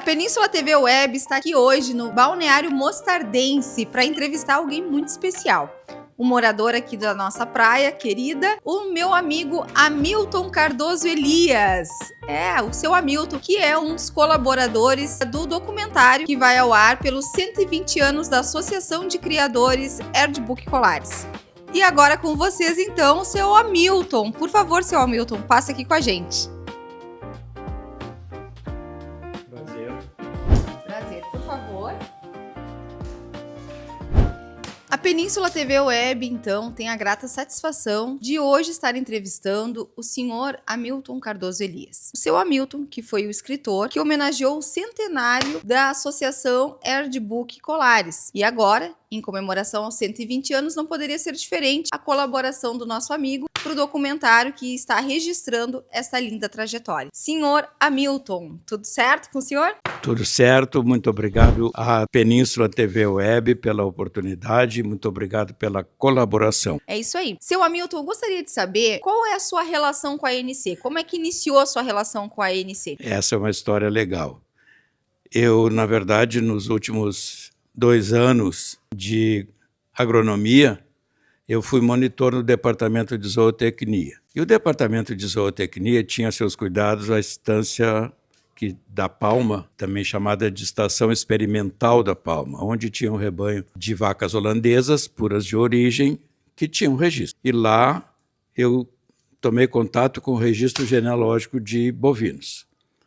Península TV Web está aqui hoje no Balneário Mostardense para entrevistar alguém muito especial. Um morador aqui da nossa praia querida, o meu amigo Hamilton Cardoso Elias. O seu Hamilton, que é um dos colaboradores do documentário que vai ao ar pelos 120 anos da Associação de Criadores Erdbook Colares. E agora com vocês, então, o seu Hamilton. Por favor, seu Hamilton, passa aqui com a gente. Prazer, por favor. A Península TV Web, então, tem a grata satisfação de hoje estar entrevistando o senhor Hamilton Cardoso Elias. O seu Hamilton, que foi o escritor que homenageou o centenário da Associação Erdbook Colares. E agora, em comemoração aos 120 anos, não poderia ser diferente a colaboração do nosso amigo para o documentário que está registrando essa linda trajetória. Senhor Hamilton, tudo certo com o senhor? Tudo certo, muito obrigado à Península TV Web pela oportunidade, muito obrigado pela colaboração. É isso aí. Seu Hamilton, eu gostaria de saber qual é a sua relação com a ANC, como é que iniciou a sua relação com a ANC? Essa é uma história legal. Eu, na verdade, nos últimos 2 anos de agronomia, eu fui monitor no departamento de zootecnia. E o departamento de zootecnia tinha seus cuidados à estância da Palma, também chamada de Estação Experimental da Palma, onde tinha um rebanho de vacas holandesas, puras de origem, que tinham registro. E lá eu tomei contato com o registro genealógico de bovinos.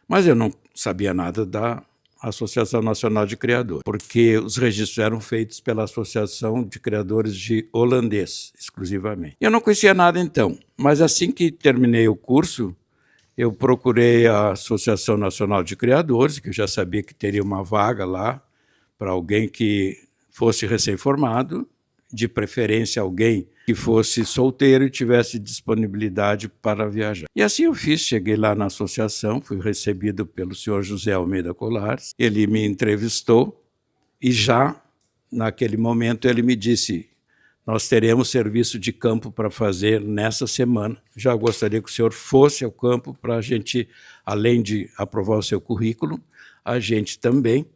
Mas eu não sabia nada da Associação Nacional de Criadores, porque os registros eram feitos pela Associação de Criadores de Holandês, exclusivamente. Eu não conhecia nada então, mas assim que terminei o curso, eu procurei a Associação Nacional de Criadores, que eu já sabia que teria uma vaga lá para alguém que fosse recém-formado, de preferência alguém que fosse solteiro e tivesse disponibilidade para viajar. E assim eu fiz, cheguei lá na associação, fui recebido pelo senhor José Almeida Colares, ele me entrevistou e já naquele momento ele me disse: nós teremos serviço de campo para fazer nessa semana. Já gostaria que o senhor fosse ao campo para a gente, além de aprovar o seu currículo, a gente também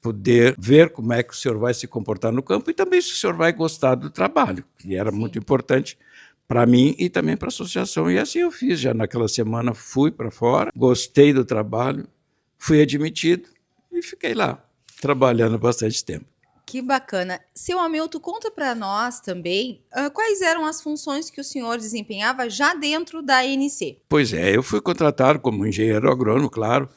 poder ver como é que o senhor vai se comportar no campo e também se o senhor vai gostar do trabalho, que era muito importante para mim e também para a associação. E assim eu fiz, já naquela semana fui para fora, gostei do trabalho, fui admitido e fiquei lá, trabalhando bastante tempo. Que bacana. Seu Hamilton, conta para nós também quais eram as funções que o senhor desempenhava já dentro da ANC. Pois é, eu fui contratado como engenheiro agrônomo, claro,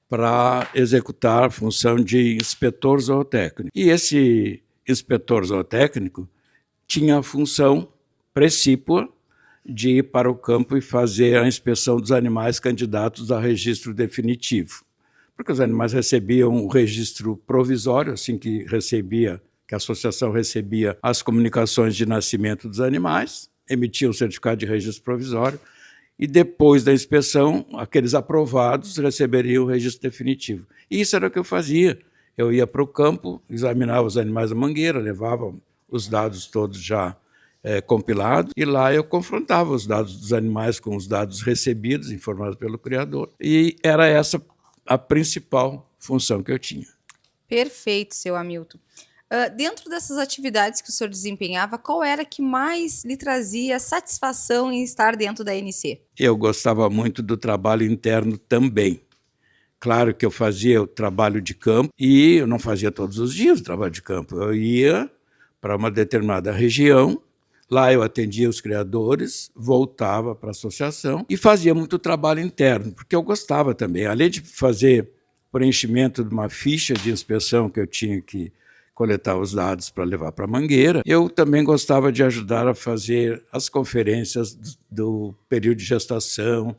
para executar a função de inspetor zootécnico. E esse inspetor zootécnico tinha a função precípua de ir para o campo e fazer a inspeção dos animais candidatos a registro definitivo. Porque os animais recebiam um registro provisório, assim que a associação recebia as comunicações de nascimento dos animais, emitia um certificado de registro provisório, e depois da inspeção, aqueles aprovados receberiam o registro definitivo. E isso era o que eu fazia. Eu ia para o campo, examinava os animais da mangueira, levava os dados todos já compilados, e lá eu confrontava os dados dos animais com os dados recebidos, informados pelo criador. E era essa a principal função que eu tinha. Perfeito, seu Hamilton. Dentro dessas atividades que o senhor desempenhava, qual era que mais lhe trazia satisfação em estar dentro da ANC? Eu gostava muito do trabalho interno também. Claro que eu fazia o trabalho de campo e eu não fazia todos os dias o trabalho de campo. Eu ia para uma determinada região, lá eu atendia os criadores, voltava para a associação e fazia muito trabalho interno, porque eu gostava também. Além de fazer preenchimento de uma ficha de inspeção que eu tinha que coletar os dados para levar para a mangueira, eu também gostava de ajudar a fazer as conferências do período de gestação,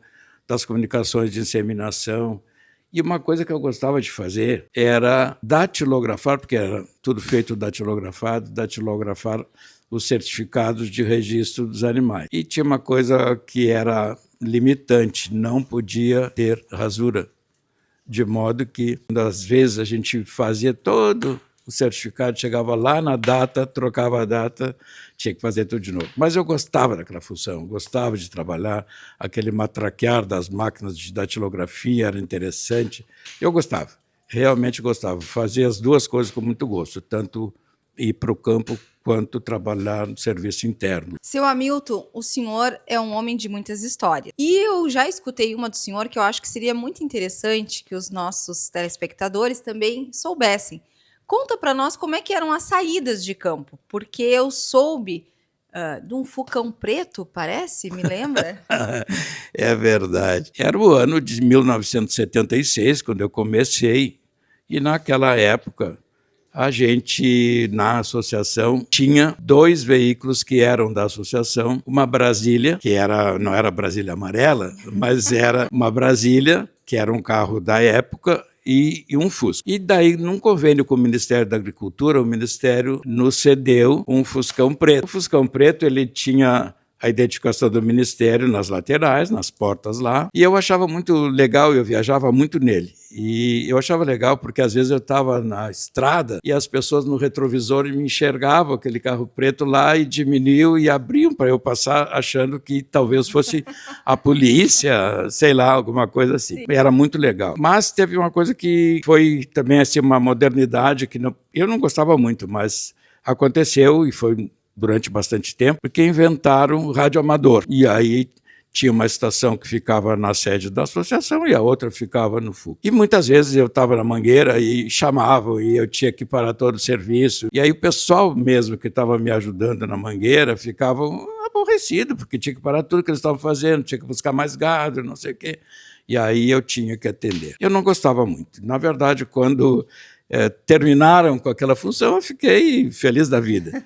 das comunicações de inseminação. E uma coisa que eu gostava de fazer era datilografar, porque era tudo feito datilografar os certificados de registro dos animais. E tinha uma coisa que era limitante, não podia ter rasura, de modo que, às vezes, a gente fazia todo o certificado, chegava lá na data, trocava a data, tinha que fazer tudo de novo. Mas eu gostava daquela função, gostava de trabalhar, aquele matraquear das máquinas de datilografia era interessante, eu gostava. realmente gostava. Fazia as duas coisas com muito gosto, tanto ir para o campo quanto trabalhar no serviço interno. Seu Hamilton, o senhor é um homem de muitas histórias. E eu já escutei uma do senhor que eu acho que seria muito interessante que os nossos telespectadores também soubessem. Conta para nós como é que eram as saídas de campo, porque eu soube de um Fucão Preto, parece, me lembra? É verdade. Era o ano de 1976, quando eu comecei, e naquela época a gente, na associação, tinha 2 veículos que eram da associação, uma Brasília, que não era Brasília amarela, mas era uma Brasília, que era um carro da época, e um Fusca. E daí, num convênio com o Ministério da Agricultura, o Ministério nos cedeu um Fuscão Preto. O Fuscão Preto, ele tinha a identificação do Ministério nas laterais, nas portas lá, e eu achava muito legal, eu viajava muito nele. E eu achava legal porque às vezes eu estava na estrada e as pessoas no retrovisor me enxergavam aquele carro preto lá e diminuíam e abriam para eu passar, achando que talvez fosse a polícia, sei lá, alguma coisa assim. Sim. Era muito legal. Mas teve uma coisa que foi também assim, uma modernidade que eu não gostava muito, mas aconteceu e foi durante bastante tempo, porque inventaram o rádio amador. E aí tinha uma estação que ficava na sede da associação e a outra ficava no FUC. E muitas vezes eu estava na Mangueira e chamavam e eu tinha que parar todo o serviço. E aí o pessoal mesmo que estava me ajudando na Mangueira ficava aborrecido, porque tinha que parar tudo que eles estavam fazendo, tinha que buscar mais gado, não sei o quê. E aí eu tinha que atender. Eu não gostava muito. Na verdade, quando terminaram com aquela função, eu fiquei feliz da vida.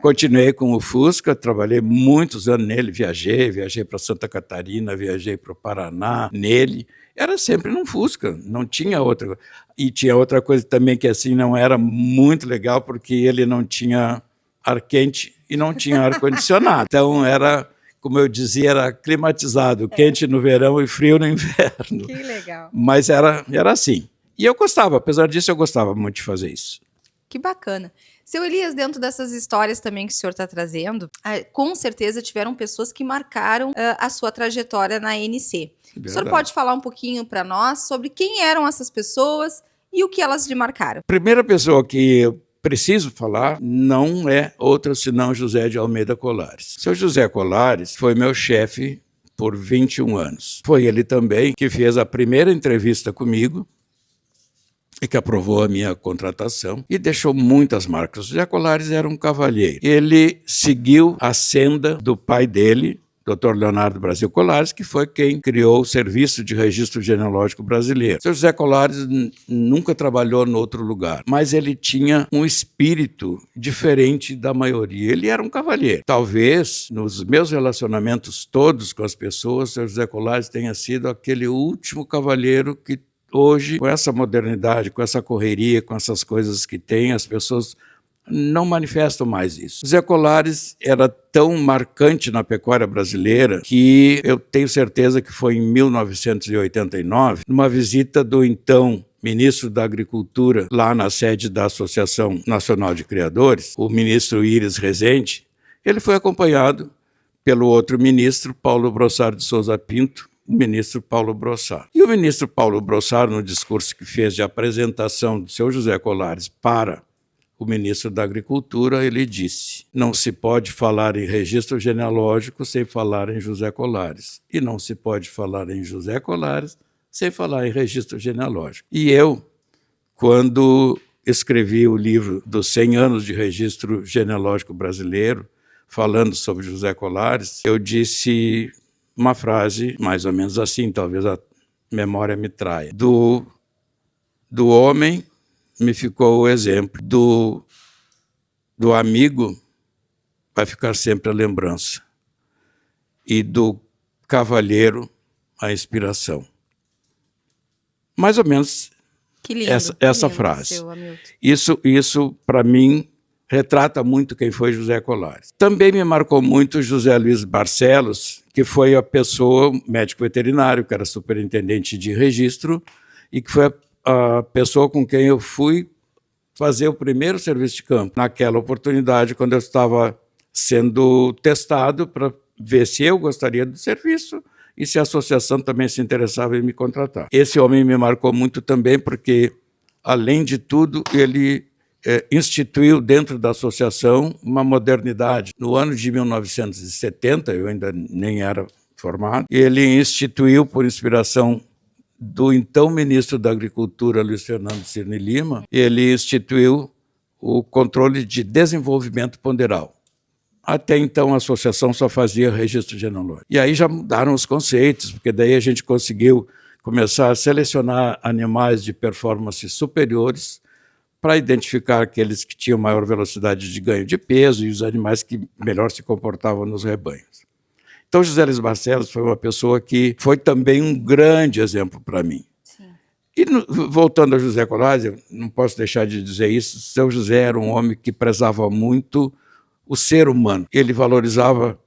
Continuei com o Fusca, trabalhei muitos anos nele, viajei para Santa Catarina, viajei para o Paraná nele. Era sempre num Fusca, não tinha outra. E tinha outra coisa também que assim não era muito legal, porque ele não tinha ar quente e não tinha ar-condicionado. Então era, como eu dizia, era climatizado, quente no verão e frio no inverno. Que legal. Mas era assim. E eu gostava, apesar disso, eu gostava muito de fazer isso. Que bacana. Seu Elias, dentro dessas histórias também que o senhor está trazendo, com certeza tiveram pessoas que marcaram a sua trajetória na ANC. Verdade. O senhor pode falar um pouquinho para nós sobre quem eram essas pessoas e o que elas lhe marcaram? A primeira pessoa que eu preciso falar não é outra senão José de Almeida Colares. Seu José Colares foi meu chefe por 21 anos. Foi ele também que fez a primeira entrevista comigo, e que aprovou a minha contratação e deixou muitas marcas. José Colares era um cavalheiro. Ele seguiu a senda do pai dele, Dr. Leonardo Brasil Colares, que foi quem criou o Serviço de Registro Genealógico Brasileiro. Seu José Colares nunca trabalhou em outro lugar, mas ele tinha um espírito diferente da maioria. Ele era um cavalheiro. Talvez, nos meus relacionamentos todos com as pessoas, seu José Colares tenha sido aquele último cavalheiro que hoje, com essa modernidade, com essa correria, com essas coisas que tem, as pessoas não manifestam mais isso. José Colares era tão marcante na pecuária brasileira que eu tenho certeza que foi em 1989, numa visita do então ministro da Agricultura, lá na sede da Associação Nacional de Criadores, o ministro Íris Rezende. Ele foi acompanhado pelo outro ministro, Paulo Brossard de Souza Pinto, o ministro Paulo Brossard. E o ministro Paulo Brossard, no discurso que fez de apresentação do seu José Colares para o ministro da Agricultura, ele disse: não se pode falar em registro genealógico sem falar em José Colares. E não se pode falar em José Colares sem falar em registro genealógico. E eu, quando escrevi o livro dos 100 anos de registro genealógico brasileiro, falando sobre José Colares, eu disse uma frase mais ou menos assim, talvez a memória me traia. Do homem me ficou o exemplo, do amigo vai ficar sempre a lembrança, e do cavalheiro a inspiração. Mais ou menos que lindo, essa lindo, frase. seu Hamilton. Isso para mim, retrata muito quem foi José Colares. Também me marcou muito José Luiz Barcelos, que foi a pessoa, médico veterinário, que era superintendente de registro, e que foi a pessoa com quem eu fui fazer o primeiro serviço de campo. Naquela oportunidade, quando eu estava sendo testado para ver se eu gostaria do serviço e se a associação também se interessava em me contratar. Esse homem me marcou muito também porque além de tudo, ele instituiu dentro da associação uma modernidade. No ano de 1970, eu ainda nem era formado, ele instituiu, por inspiração do então ministro da Agricultura, Luiz Fernando Cirne Lima, ele instituiu o controle de desenvolvimento ponderal. Até então, a associação só fazia registro genealógico. E aí já mudaram os conceitos, porque daí a gente conseguiu começar a selecionar animais de performance superiores para identificar aqueles que tinham maior velocidade de ganho de peso e os animais que melhor se comportavam nos rebanhos. Então, José Luiz Barcelos foi uma pessoa que foi também um grande exemplo para mim. Sim. E voltando a José Corazzi, eu não posso deixar de dizer isso, seu José era um homem que prezava muito o ser humano. Ele valorizava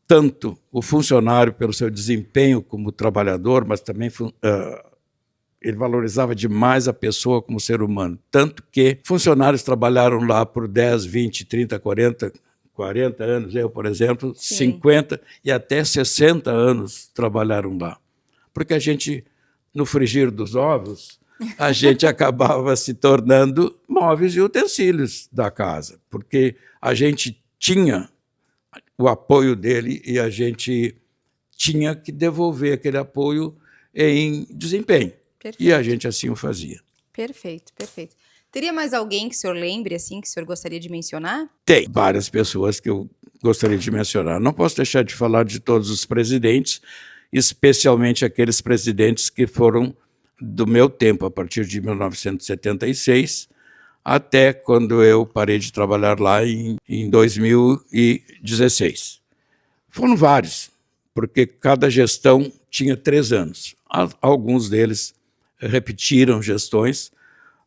tanto o funcionário pelo seu desempenho como trabalhador, mas também ele valorizava demais a pessoa como ser humano. Tanto que funcionários trabalharam lá por 10, 20, 30, 40 anos. Eu, por exemplo, Sim. 50 e até 60 anos trabalharam lá. Porque a gente, no frigir dos ovos, a gente acabava se tornando móveis e utensílios da casa. Porque a gente tinha o apoio dele e a gente tinha que devolver aquele apoio em desempenho. Perfeito. E a gente assim o fazia. Perfeito, perfeito. Teria mais alguém que o senhor lembre, assim, que o senhor gostaria de mencionar? Tem várias pessoas que eu gostaria de mencionar. Não posso deixar de falar de todos os presidentes, especialmente aqueles presidentes que foram do meu tempo, a partir de 1976, até quando eu parei de trabalhar lá em 2016. Foram vários, porque cada gestão tinha 3 anos. Alguns deles repetiram gestões,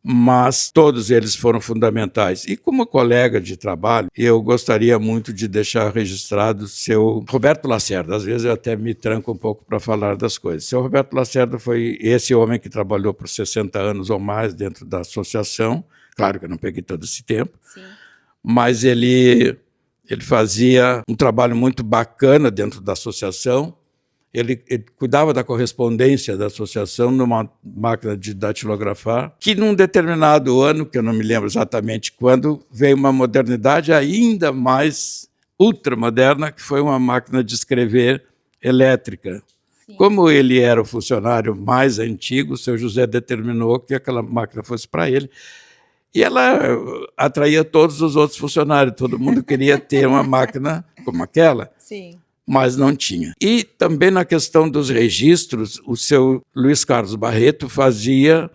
mas todos eles foram fundamentais. E como colega de trabalho, eu gostaria muito de deixar registrado o seu Roberto Lacerda. Às vezes eu até me tranco um pouco para falar das coisas. Seu Roberto Lacerda foi esse homem que trabalhou por 60 anos ou mais dentro da associação. Claro que eu não peguei todo esse tempo. Sim. Mas ele fazia um trabalho muito bacana dentro da associação. Ele cuidava da correspondência da associação numa máquina de datilografar, que num determinado ano, que eu não me lembro exatamente quando, veio uma modernidade ainda mais ultramoderna, que foi uma máquina de escrever elétrica. Sim. Como ele era o funcionário mais antigo, o seu José determinou que aquela máquina fosse para ele. E ela atraía todos os outros funcionários, todo mundo queria ter uma máquina como aquela. Sim. Mas não tinha. E também na questão dos registros, o seu Luiz Carlos Barreto fazia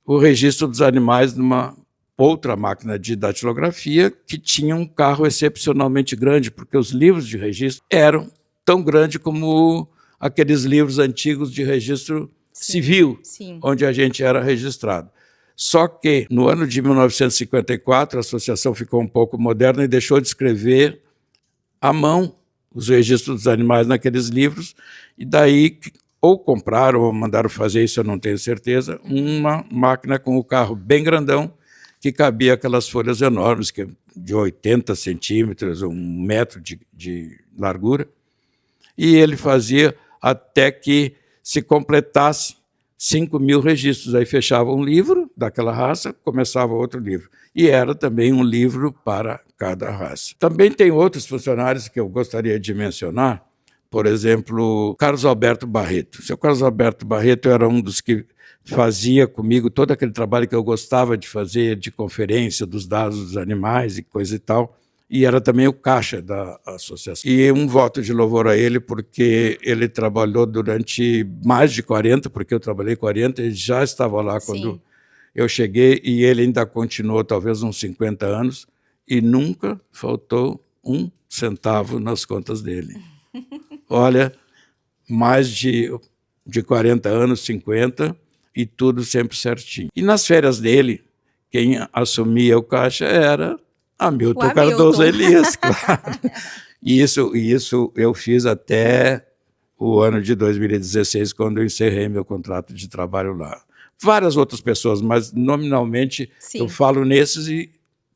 o registro dos animais numa outra máquina de datilografia que tinha um carro excepcionalmente grande, porque os livros de registro eram tão grandes como aqueles livros antigos de registro civil, Sim. onde a gente era registrado. Só que, no ano de 1954, a associação ficou um pouco moderna e deixou de escrever à mão os registros dos animais naqueles livros, e daí ou compraram ou mandaram fazer, isso eu não tenho certeza, uma máquina com o carro bem grandão, que cabia aquelas folhas enormes, que de 80 centímetros, 1 metro de largura, e ele fazia até que se completasse 5.000 registros. Aí fechava um livro daquela raça, começava outro livro. E era também um livro para cada raça. Também tem outros funcionários que eu gostaria de mencionar, por exemplo, Carlos Alberto Barreto. O seu Carlos Alberto Barreto era um dos que fazia comigo todo aquele trabalho que eu gostava de fazer, de conferência dos dados dos animais e coisa e tal, e era também o caixa da associação. E um voto de louvor a ele, porque ele trabalhou durante mais de 40, porque eu trabalhei 40, ele já estava lá quando Sim. eu cheguei, e ele ainda continuou talvez uns 50 anos, e nunca faltou 1 centavo nas contas dele. Olha, mais de 40 anos, 50, e tudo sempre certinho. E nas férias dele, quem assumia o caixa era Hamilton Cardoso Elias, claro. E isso eu fiz até o ano de 2016, quando eu encerrei meu contrato de trabalho lá. Várias outras pessoas, mas nominalmente Sim. eu falo nesses e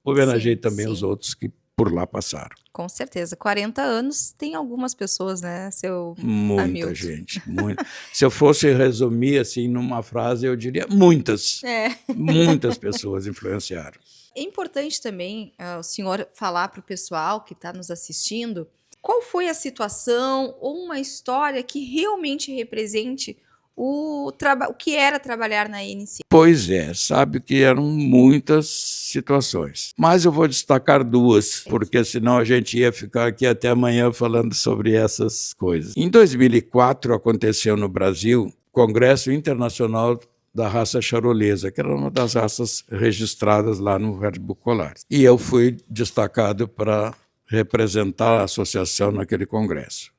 homenageei Sim, também sim. os outros que por lá passaram. Com certeza. 40 anos tem algumas pessoas, né, seu Muita Hamilton? gente, muita. Se eu fosse resumir assim numa frase, eu diria muitas. É. Muitas pessoas influenciaram. É importante também o senhor falar para o pessoal que está nos assistindo qual foi a situação ou uma história que realmente represente o que era trabalhar na ANC. Pois é, sabe que eram muitas situações. Mas eu vou destacar duas, porque senão a gente ia ficar aqui até amanhã falando sobre essas coisas. Em 2004 aconteceu no Brasil o Congresso Internacional da Raça Charolesa, que era uma das raças registradas lá no Verbo Colares. E eu fui destacado para representar a associação naquele congresso.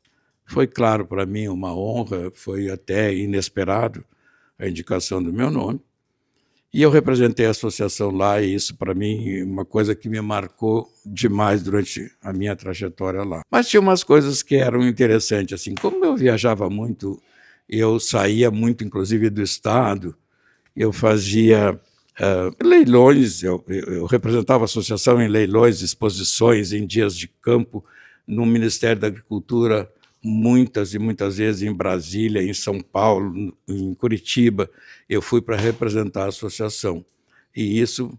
Foi, claro, para mim uma honra, foi até inesperado a indicação do meu nome. E eu representei a associação lá, e isso, para mim, é uma coisa que me marcou demais durante a minha trajetória lá. Mas tinha umas coisas que eram interessantes, assim, como eu viajava muito, eu saía muito, inclusive, do estado, eu fazia leilões, eu representava a associação em leilões, exposições, em dias de campo, no Ministério da Agricultura, muitas e muitas vezes em Brasília, em São Paulo, em Curitiba, eu fui para representar a associação. E isso,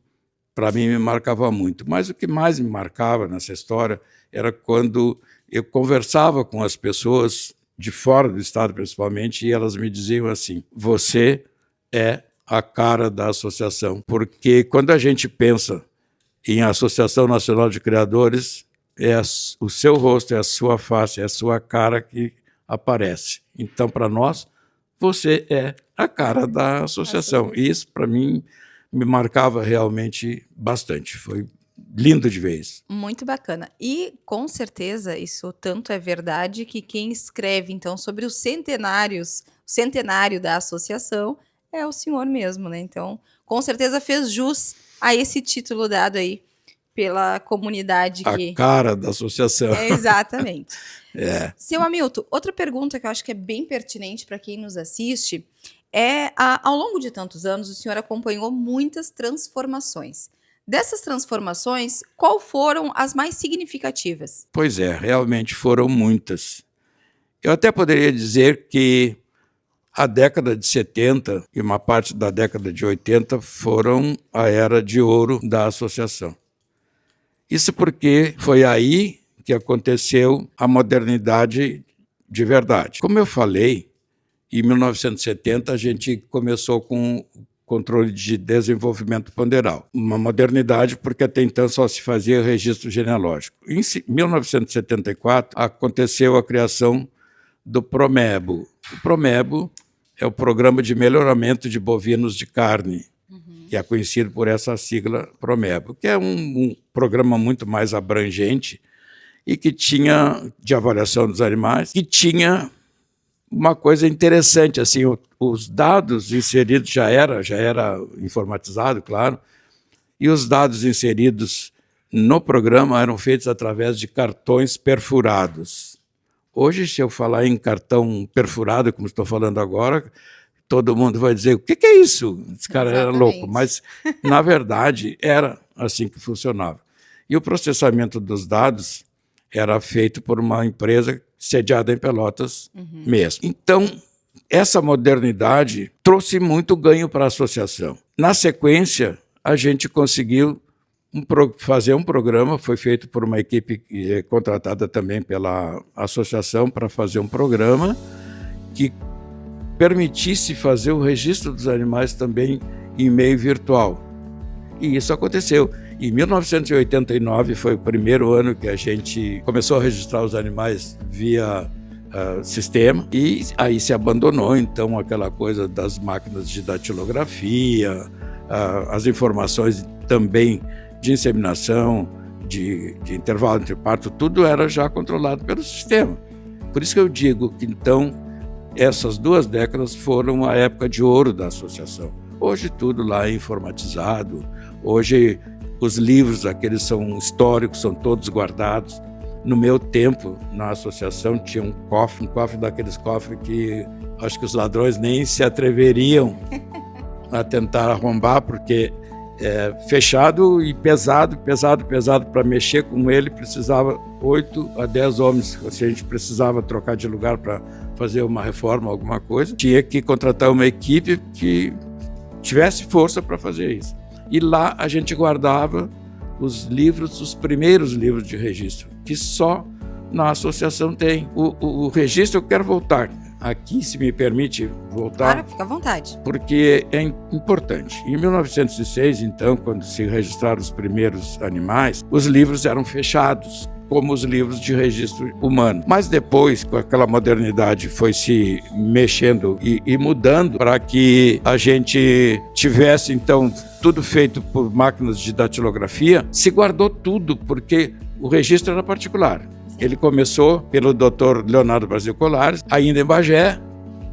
para mim, me marcava muito. Mas o que mais me marcava nessa história era quando eu conversava com as pessoas de fora do estado, principalmente, e elas me diziam assim: você é a cara da associação. Porque quando a gente pensa em Associação Nacional de Criadores, é o seu rosto, é a sua face, é a sua cara que aparece. Então, para nós, você é a cara da associação. E isso, para mim, me marcava realmente bastante. Foi lindo de ver isso. Muito bacana. E, com certeza, isso tanto é verdade que quem escreve, então, sobre os centenário da associação é o senhor mesmo, né? Então, com certeza fez jus a esse título dado aí pela comunidade que... A cara da associação. Exatamente. É. Seu Hamilton, outra pergunta que eu acho que é bem pertinente para quem nos assiste é, ao longo de tantos anos, o senhor acompanhou muitas transformações. Dessas transformações, qual foram as mais significativas? Pois é, realmente foram muitas. Eu até poderia dizer que a década de 70 e uma parte da década de 80 foram a era de ouro da associação. Isso porque foi aí que aconteceu a modernidade de verdade. Como eu falei, em 1970 a gente começou com o controle de desenvolvimento ponderal. Uma modernidade porque até então só se fazia registro genealógico. Em 1974 aconteceu a criação do Promebo. O Promebo é o Programa de Melhoramento de Bovinos de Carne, que é conhecido por essa sigla Promebo, que é um programa muito mais abrangente e que tinha, de avaliação dos animais, que tinha uma coisa interessante, assim, os dados inseridos já era informatizado, claro, e os dados inseridos no programa eram feitos através de cartões perfurados. Hoje, se eu falar em cartão perfurado, como estou falando agora, todo mundo vai dizer, o que é isso? Esse cara era louco. Mas, na verdade, era assim que funcionava. E o processamento dos dados era feito por uma empresa sediada em Pelotas mesmo. Então, essa modernidade trouxe muito ganho para a associação. Na sequência, a gente conseguiu fazer um programa, foi feito por uma equipe contratada também pela associação para fazer um programa que permitisse fazer o registro dos animais também em meio virtual. E isso aconteceu. Em 1989 foi o primeiro ano que a gente começou a registrar os animais via sistema, e aí se abandonou então aquela coisa das máquinas de datilografia, as informações também de inseminação, de intervalo entre parto, tudo era já controlado pelo sistema. Por isso que eu digo que então essas 2 décadas foram a época de ouro da associação. Hoje tudo lá é informatizado, hoje os livros, aqueles são históricos, são todos guardados. No meu tempo, na associação, tinha um cofre daqueles cofres que acho que os ladrões nem se atreveriam a tentar arrombar, porque fechado e pesado para mexer com ele, precisava 8 a 10 homens. Se a gente precisava trocar de lugar para fazer uma reforma, alguma coisa, tinha que contratar uma equipe que tivesse força para fazer isso. E lá a gente guardava os livros, os primeiros livros de registro, que só na associação tem. O registro, eu quero voltar aqui, se me permite voltar. Claro, fica à vontade. Porque é importante. Em 1906, então, quando se registraram os primeiros animais, os livros eram fechados, como os livros de registro humano. Mas depois, com aquela modernidade, foi se mexendo e mudando para que a gente tivesse, então, tudo feito por máquinas de datilografia, se guardou tudo, porque o registro era particular. Ele começou pelo Dr. Leonardo Brasil Colares, ainda em Bagé,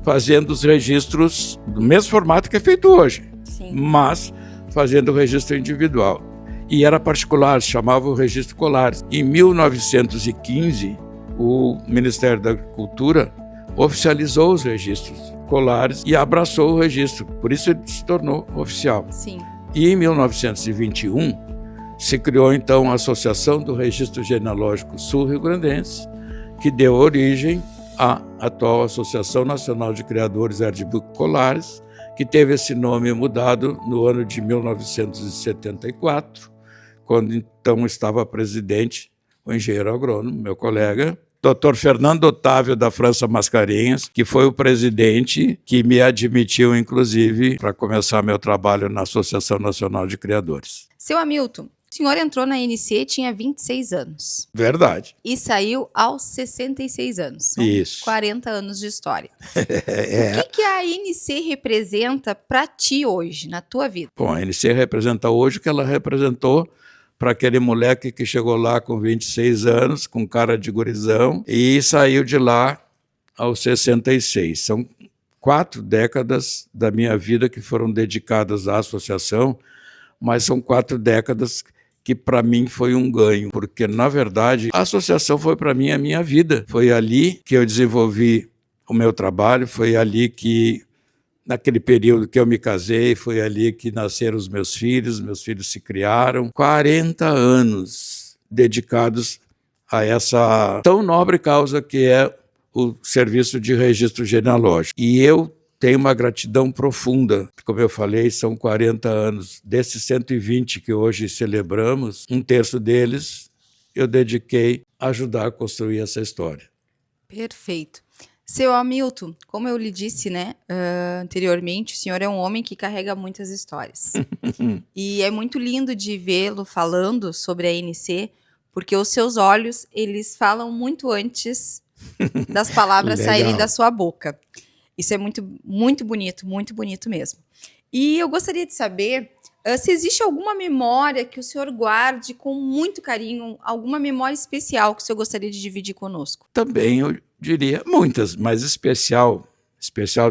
fazendo os registros do mesmo formato que é feito hoje, Sim. mas fazendo o registro individual. E era particular, se chamava o Registro Colares. Em 1915, o Ministério da Cultura oficializou os registros Colares e abraçou o registro, por isso ele se tornou oficial. Sim. E em 1921, se criou, então, a Associação do Registro Genealógico Sul-Rio-Grandense, que deu origem à atual Associação Nacional de Criadores Erdbook Colares, que teve esse nome mudado no ano de 1974, quando então estava presidente o engenheiro agrônomo, meu colega, Dr. Fernando Otávio da França Mascarenhas, que foi o presidente que me admitiu, inclusive, para começar meu trabalho na Associação Nacional de Criadores. Seu Hamilton, o senhor entrou na ANC, tinha 26 anos. Verdade. E saiu aos 66 anos. São Isso. 40 anos de história. O que a ANC representa para ti hoje, na tua vida? Bom, a ANC representa hoje o que ela representou para aquele moleque que chegou lá com 26 anos, com cara de gurizão, e saiu de lá aos 66. São 4 décadas da minha vida que foram dedicadas à associação, mas são 4 décadas que para mim foi um ganho, porque, na verdade, a associação foi para mim a minha vida. Foi ali que eu desenvolvi o meu trabalho, foi ali que, naquele período que eu me casei, foi ali que nasceram os meus filhos se criaram. 40 anos dedicados a essa tão nobre causa que é o serviço de registro genealógico. E eu tenho uma gratidão profunda. Como eu falei, são 40 anos. Desses 120 que hoje celebramos, 1/3 deles eu dediquei a ajudar a construir essa história. Perfeito. Seu Hamilton, como eu lhe disse, anteriormente, o senhor é um homem que carrega muitas histórias. E é muito lindo de vê-lo falando sobre a ANC, porque os seus olhos, eles falam muito antes das palavras saírem da sua boca. Isso é muito, muito bonito mesmo. E eu gostaria de saber se existe alguma memória que o senhor guarde com muito carinho, alguma memória especial que o senhor gostaria de dividir conosco. Também eu diria muitas, mas especial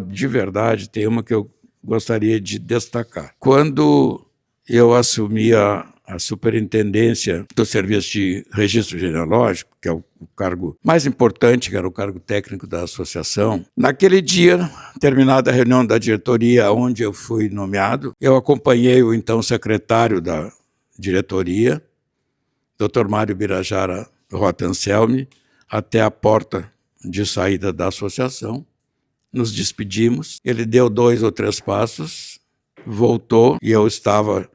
de verdade, tem uma que eu gostaria de destacar. Quando eu assumi a superintendência do serviço de registro genealógico, que é o cargo mais importante, que era o cargo técnico da associação, naquele dia, terminada a reunião da diretoria onde eu fui nomeado, eu acompanhei o então secretário da diretoria, Dr. Mário Birajara Rotanselmi, até a porta de saída da associação. Nos despedimos, ele deu 2 ou 3 passos, voltou e eu estava...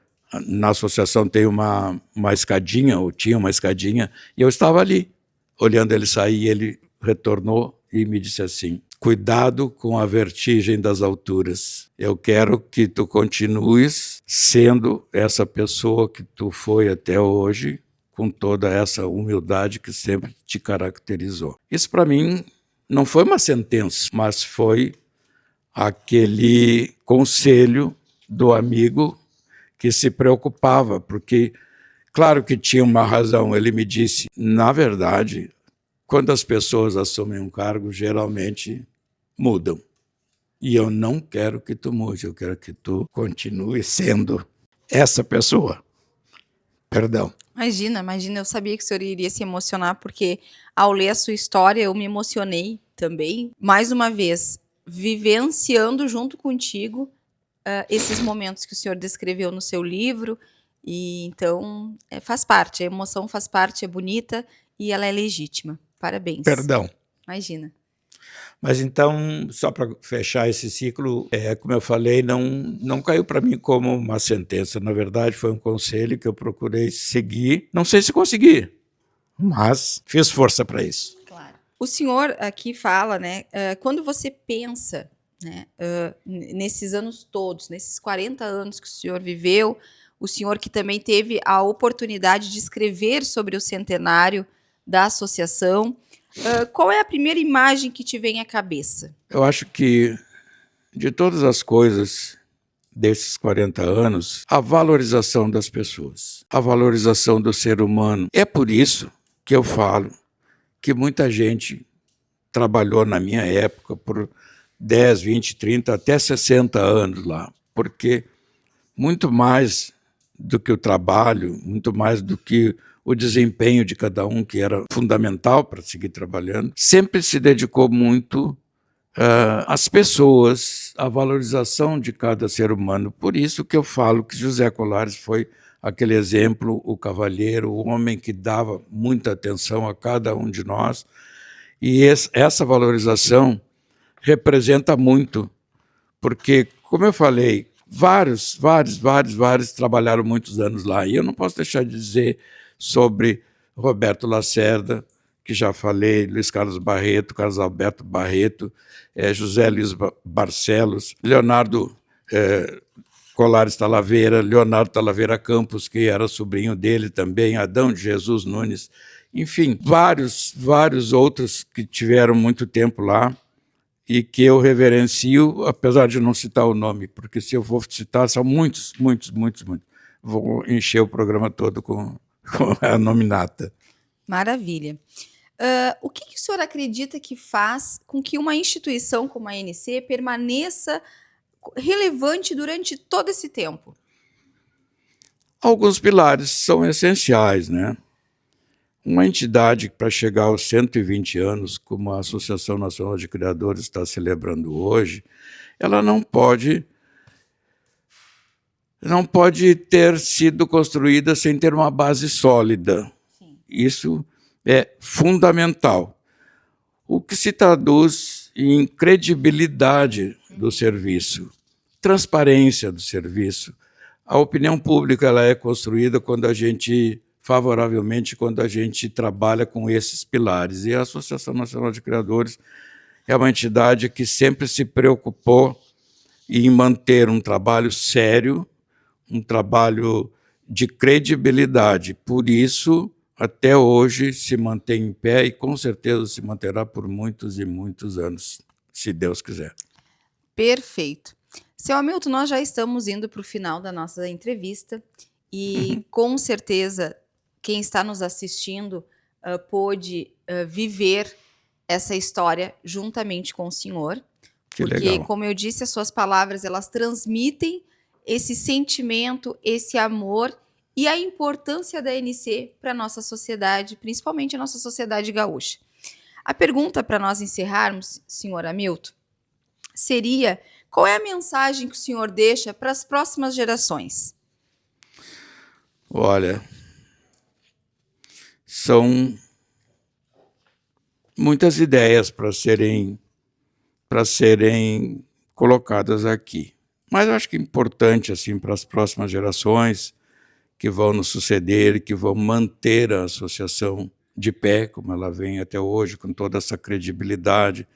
Na associação tem uma escadinha, ou tinha uma escadinha, e eu estava ali, olhando ele sair, ele retornou e me disse assim: cuidado com a vertigem das alturas. Eu quero que tu continues sendo essa pessoa que tu foi até hoje, com toda essa humildade que sempre te caracterizou. Isso para mim não foi uma sentença, mas foi aquele conselho do amigo que se preocupava, porque, claro que tinha uma razão, ele me disse, na verdade, quando as pessoas assumem um cargo, geralmente mudam. E eu não quero que tu mude, eu quero que tu continue sendo essa pessoa. Perdão. Imagina, eu sabia que o senhor iria se emocionar, porque ao ler a sua história eu me emocionei também. Mais uma vez, vivenciando junto contigo esses momentos que o senhor descreveu no seu livro, e então faz parte, a emoção faz parte, é bonita e ela é legítima. Parabéns. Perdão. Imagina. Mas então, só para fechar esse ciclo, como eu falei, não caiu para mim como uma sentença. Na verdade, foi um conselho que eu procurei seguir. Não sei se consegui, mas fiz força para isso. Claro. O senhor aqui fala, né, quando você pensa, né, nesses anos todos, nesses 40 anos que o senhor viveu, o senhor que também teve a oportunidade de escrever sobre o centenário da associação, qual é a primeira imagem que te vem à cabeça? Eu acho que, de todas as coisas desses 40 anos, a valorização das pessoas, a valorização do ser humano. É por isso que eu falo que muita gente trabalhou na minha época por 10, 20, 30, até 60 anos lá, porque muito mais do que o trabalho, muito mais do que o desempenho de cada um, que era fundamental para seguir trabalhando, sempre se dedicou muito às pessoas, à valorização de cada ser humano. Por isso que eu falo que José Colares foi aquele exemplo, o cavalheiro, o homem que dava muita atenção a cada um de nós, e essa valorização representa muito, porque, como eu falei, vários trabalharam muitos anos lá, e eu não posso deixar de dizer sobre Roberto Lacerda, que já falei, Luiz Carlos Barreto, Carlos Alberto Barreto, José Luiz Barcelos, Leonardo Colares Talavera, Leonardo Talavera Campos, que era sobrinho dele também, Adão de Jesus Nunes, enfim, vários outros que tiveram muito tempo lá e que eu reverencio, apesar de não citar o nome, porque se eu for citar, são muitos. Vou encher o programa todo com a nominata. Maravilha. O que o senhor acredita que faz com que uma instituição como a ANC permaneça relevante durante todo esse tempo? Alguns pilares são essenciais, né? Uma entidade para chegar aos 120 anos, como a Associação Nacional de Criadores está celebrando hoje, ela não pode ter sido construída sem ter uma base sólida. Sim. Isso é fundamental. O que se traduz em credibilidade do serviço, transparência do serviço. A opinião pública ela é construída favoravelmente quando a gente trabalha com esses pilares. E a Associação Nacional de Criadores é uma entidade que sempre se preocupou em manter um trabalho sério, um trabalho de credibilidade. Por isso, até hoje, se mantém em pé e com certeza se manterá por muitos e muitos anos, se Deus quiser. Perfeito. Seu Hamilton, nós já estamos indo para o final da nossa entrevista e com certeza quem está nos assistindo pôde viver essa história juntamente com o senhor. Que porque, legal. como eu disse, as suas palavras elas transmitem esse sentimento, esse amor e a importância da ANC para a nossa sociedade, principalmente a nossa sociedade gaúcha. A pergunta para nós encerrarmos, senhor Hamilton, seria: qual é a mensagem que o senhor deixa para as próximas gerações? Olha, são muitas ideias para serem colocadas aqui. Mas eu acho que é importante assim, para as próximas gerações que vão nos suceder, que vão manter a associação de pé, como ela vem até hoje, com toda essa credibilidade,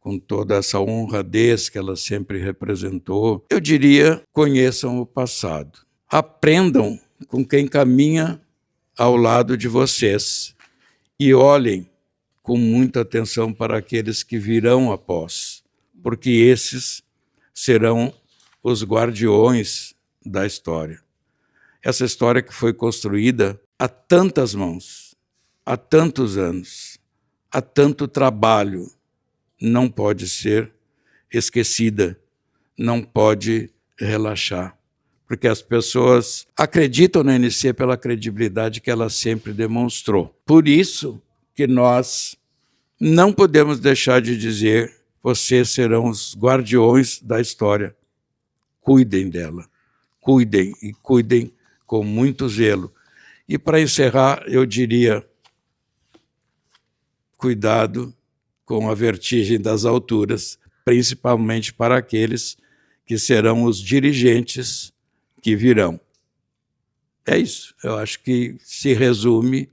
com toda essa honradez que ela sempre representou. Eu diria, conheçam o passado. Aprendam com quem caminha ao lado de vocês e olhem com muita atenção para aqueles que virão após, porque esses serão os guardiões da história. Essa história que foi construída a tantas mãos, há tantos anos, há tanto trabalho, não pode ser esquecida, não pode relaxar, porque as pessoas acreditam na ANC pela credibilidade que ela sempre demonstrou. Por isso que nós não podemos deixar de dizer: vocês serão os guardiões da história, cuidem dela. Cuidem e cuidem com muito zelo. E para encerrar, eu diria, cuidado com a vertigem das alturas, principalmente para aqueles que serão os dirigentes que virão. É isso. Eu acho que se resume,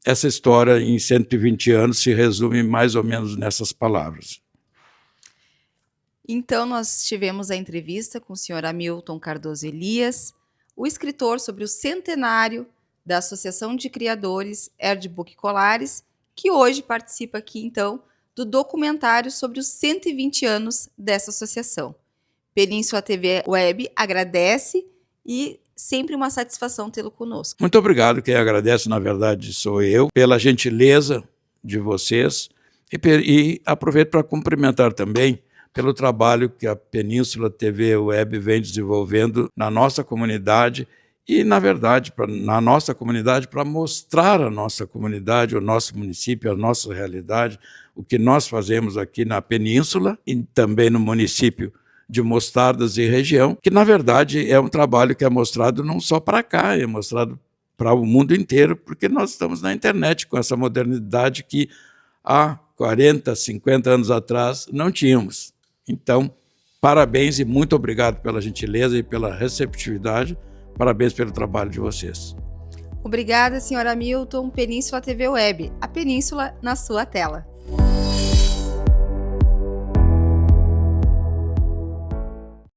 essa história em 120 anos se resume mais ou menos nessas palavras. Então, nós tivemos a entrevista com o senhor Hamilton Cardoso Elias, o escritor sobre o centenário da Associação de Criadores Erdbook Colares, que hoje participa aqui, então, do documentário sobre os 120 anos dessa associação. Península TV Web agradece e sempre uma satisfação tê-lo conosco. Muito obrigado. Quem agradece, na verdade, sou eu, pela gentileza de vocês e aproveito para cumprimentar também pelo trabalho que a Península TV Web vem desenvolvendo na nossa comunidade e, na verdade, na nossa comunidade, para mostrar a nossa comunidade, o nosso município, a nossa realidade, o que nós fazemos aqui na Península e também no município de Mostardas e região, que, na verdade, é um trabalho que é mostrado não só para cá, é mostrado para o mundo inteiro, porque nós estamos na internet com essa modernidade que há 40, 50 anos atrás não tínhamos. Então, parabéns e muito obrigado pela gentileza e pela receptividade. Parabéns pelo trabalho de vocês. Obrigada, senhora Hamilton. Península TV Web, a Península na sua tela.